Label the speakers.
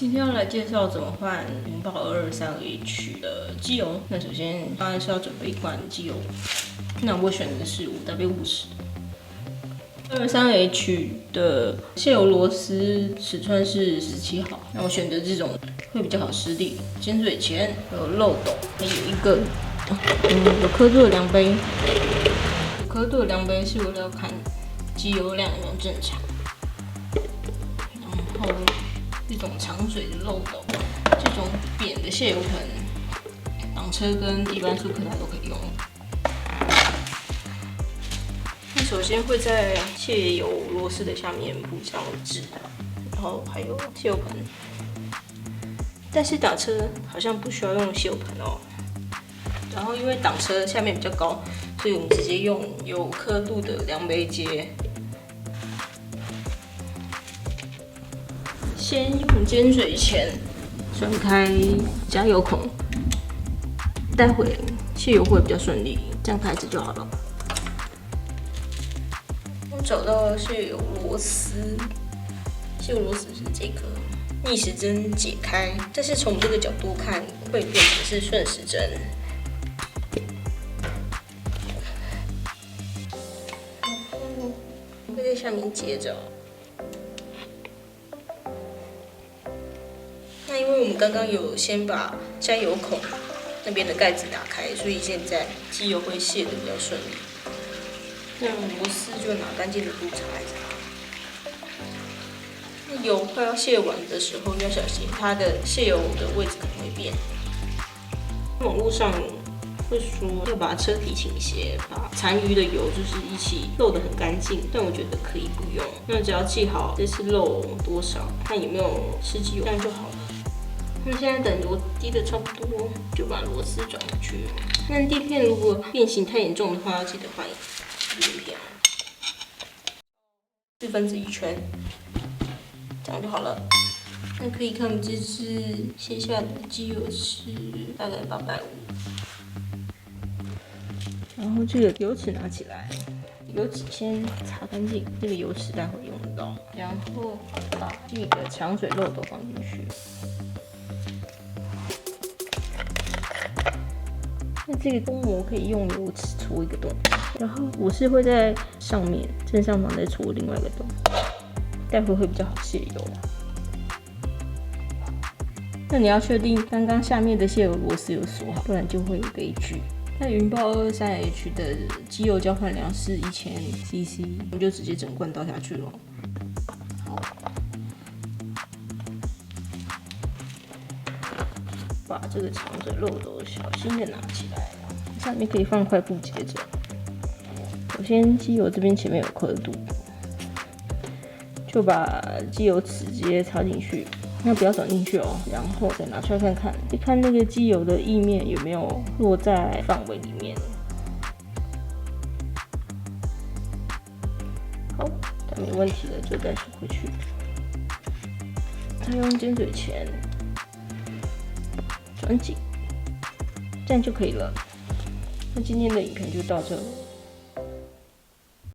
Speaker 1: 今天要来介绍怎么换云豹223H 的机油。那首先当然是要准备一罐机油，那我选的是5W50。223H 的卸油螺丝尺寸是17号，那我选择这种会比较好施力。尖嘴钳有漏斗，还有一个有刻度的量杯。有刻度的量杯是为了要看机油量有没有正常。然后这种长嘴的漏斗，这种扁的卸油盆，挡车跟一般速克达都可以用。那首先会在卸油螺丝的下面铺上纸，然后还有卸油盆。但是挡车好像不需要用卸油盆哦。然后因为挡车下面比较高，所以我们直接用有刻度的量杯接。先用尖嘴钳转开加油孔，待会卸油会比较顺利，这样开始就好了。我找到卸油螺丝，卸油螺丝是这个逆时针解开，但是从这个角度看会变成是顺时针。会在下面接着。那因为我们刚刚有先把加油孔那边的盖子打开，所以现在机油会卸得比较顺利。那螺丝就拿干净的布擦一擦。那油快要卸完的时候要小心，它的卸油的位置可能会变。网络上会说要把车体倾斜，把残余的油就是一起漏得很干净，但我觉得可以不用。那只要记好这次漏多少，看有没有湿机油，这样就好了。那现在等油滴的差不多，就把螺丝转回去。那地片如果变形太严重的话，要记得换地片1/4圈，这样就好了。那可以看这次卸下的机油是大概850。然后这个油尺拿起来，油尺先擦干净，这个油尺待会用得到。然后把这个长嘴漏斗放进去。那这个封膜可以用油尺戳一个洞，然后我是会在上面正上方再戳另外一个洞，待会会比较好卸油。那你要确定刚刚下面的卸油螺丝有锁好，不然就会有悲剧。那云豹223H 的机油交换量是1000cc， 我们就直接整罐倒下去了。把这个长嘴漏斗小心的拿起来，上面可以放块布接着。首先机油这边前面有刻度，就把机油尺直接插进去，那不要转进去哦，然后再拿出来看看，看那个机油的液面有没有落在范围里面。好，它没问题了，就再收回去。再用尖嘴钳转紧，这样就可以了。那今天的影片就到这了。